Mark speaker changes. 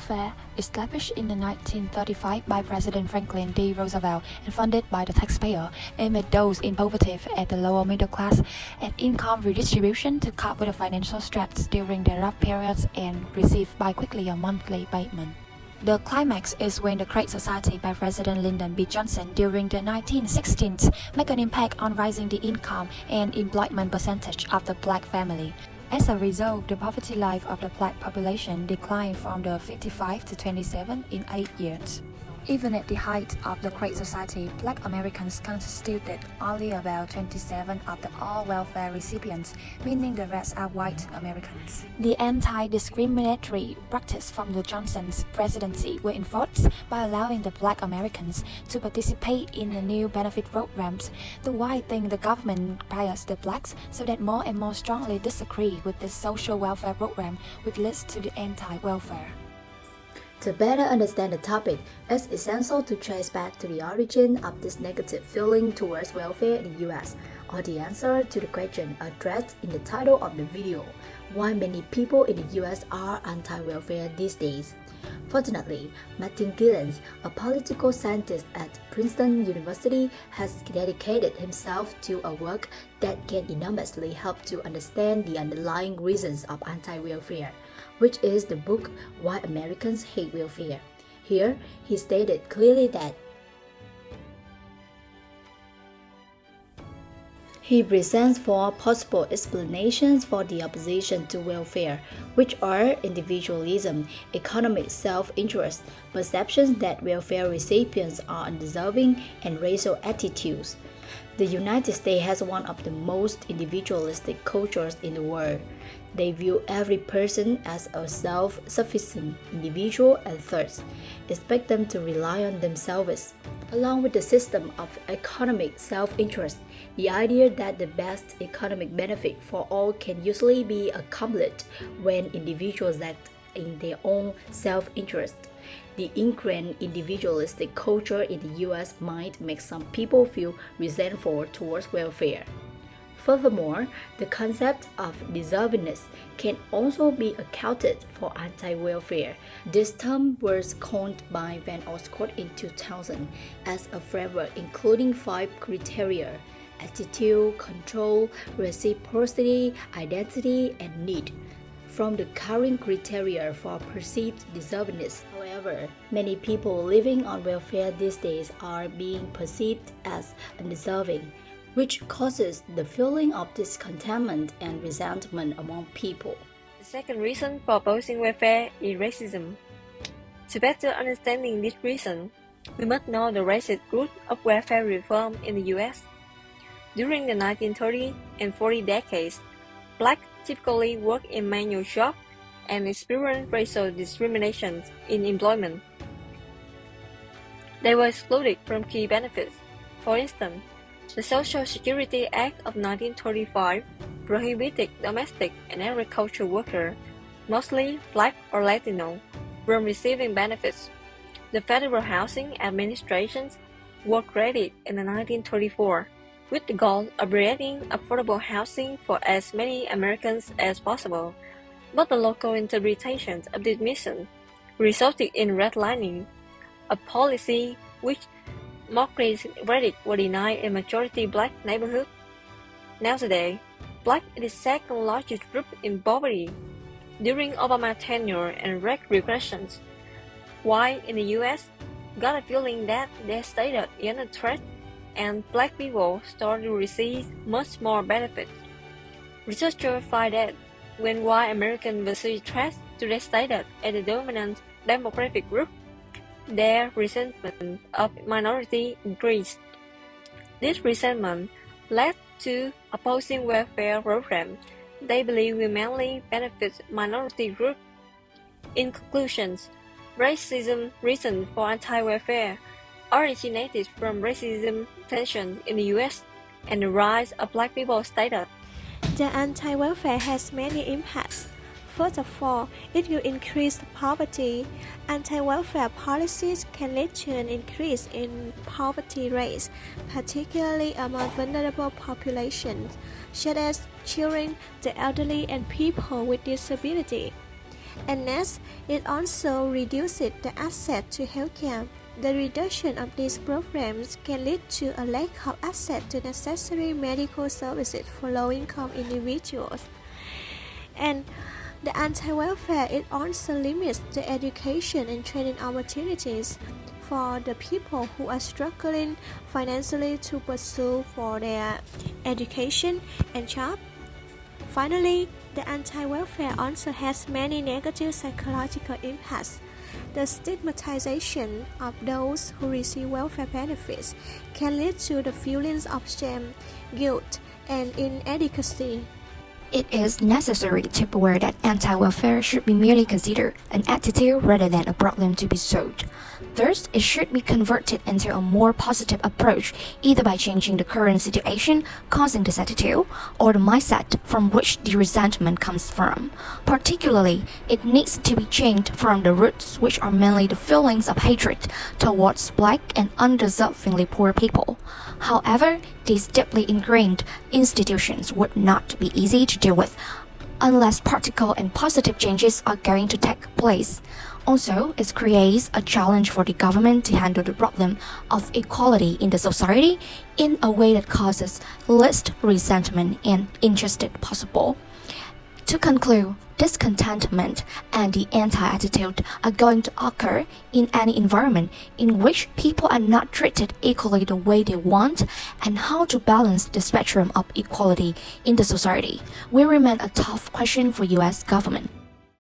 Speaker 1: welfare, established in 1935 by President Franklin D. Roosevelt and funded by the taxpayer, aimed at those in poverty and the lower middle class, and income redistribution to cope with the financial stress during the rough periods and received bi-weekly or monthly payment. The climax is when the Great Society by President Lyndon B. Johnson during the 1960s made an impact on raising the income and employment percentage of the black family. As a result, the poverty level of the black population declined from the 55 to 27 in 8 years. Even at the height of the Great Society, black Americans constituted only about 27% of the all welfare recipients, meaning the rest are white Americans. The anti-discriminatory practice from the Johnson's presidency were enforced by allowing the black Americans to participate in the new benefit programs. The white think the government biased the blacks so that more and more strongly disagree with this social welfare program, which leads to the anti-welfare.
Speaker 2: To better understand the topic, it's essential to trace back to the origin of this negative feeling towards welfare in the US, or the answer to the question addressed in the title of the video, why many people in the US are anti-welfare these days. Fortunately, Martin Gillens, a political scientist at Princeton University, has dedicated himself to a work that can enormously help to understand the underlying reasons of anti-welfare, which is the book Why Americans Hate Welfare. Here, he stated clearly that he presents four possible explanations for the opposition to welfare, which are individualism, economic self-interest, perceptions that welfare recipients are undeserving, and racial attitudes. The United States has one of the most individualistic cultures in the world. They view every person as a self-sufficient individual and thus expect them to rely on themselves. Along with the system of economic self-interest, the idea that the best economic benefit for all can usually be accomplished when individuals act in their own self-interest. The ingrained individualistic culture in the US might make some people feel resentful towards welfare. Furthermore, the concept of deservingness can also be accounted for anti-welfare. This term was coined by Van Oscott in 2000 as a framework including 5 criteria: attitude, control, reciprocity, identity, and need. From the current criteria for perceived deservingness, however, many people living on welfare these days are being perceived as undeserving, which causes the feeling of discontentment and resentment among people.
Speaker 3: The second reason for opposing welfare is racism. To better understanding this reason, we must know the racist root of welfare reform in the US. During the 1930 and 40 decades, blacks typically worked in manual jobs and experienced racial discrimination in employment. They were excluded from key benefits. For instance, the Social Security Act of 1935 prohibited domestic and agricultural workers, mostly black or Latino, from receiving benefits. The Federal Housing Administration was created in 1934 with the goal of creating affordable housing for as many Americans as possible, but the local interpretations of this mission resulted in redlining, a policy which mortgage credit were denied in majority black neighborhoods. Nowadays, black is the second largest group in poverty. During Obama's tenure and rate regressions, white in the US got a feeling that their status is under threat, and black people started to receive much more benefits. Researchers find that when white Americans perceive threats to their status as the dominant demographic group, their resentment of minority increased. This resentment led to opposing welfare programs they believe will mainly benefit minority groups. In conclusion, racism reasons for anti-welfare originated from racism tensions in the US and the rise of black people's status.
Speaker 4: The anti-welfare has many impacts. First of all, it will increase poverty. Anti-welfare policies can lead to an increase in poverty rates, particularly among vulnerable populations, such as children, the elderly, and people with disabilities. And next, it also reduces the access to healthcare. The reduction of these programs can lead to a lack of access to necessary medical services for low-income individuals. And the anti-welfare it also limits the education and training opportunities for the people who are struggling financially to pursue for their education and job. Finally, the anti-welfare also has many negative psychological impacts. The stigmatization of those who receive welfare benefits can lead to the feelings of shame, guilt, and inadequacy.
Speaker 1: It is necessary to be aware that anti-welfare should be merely considered an attitude rather than a problem to be solved. Thus, it should be converted into a more positive approach, either by changing the current situation causing this attitude, or the mindset from which the resentment comes from. Particularly, it needs to be changed from the roots, which are mainly the feelings of hatred towards black and undeservingly poor people. However, these deeply ingrained institutions would not be easy to deal with unless practical and positive changes are going to take place. Also, it creates a challenge for the government to handle the problem of equality in the society in a way that causes least resentment and injustice possible. To conclude, discontentment and the anti-attitude are going to occur in any environment in which people are not treated equally the way they want, and how to balance the spectrum of equality in the society will remain a tough question for US government.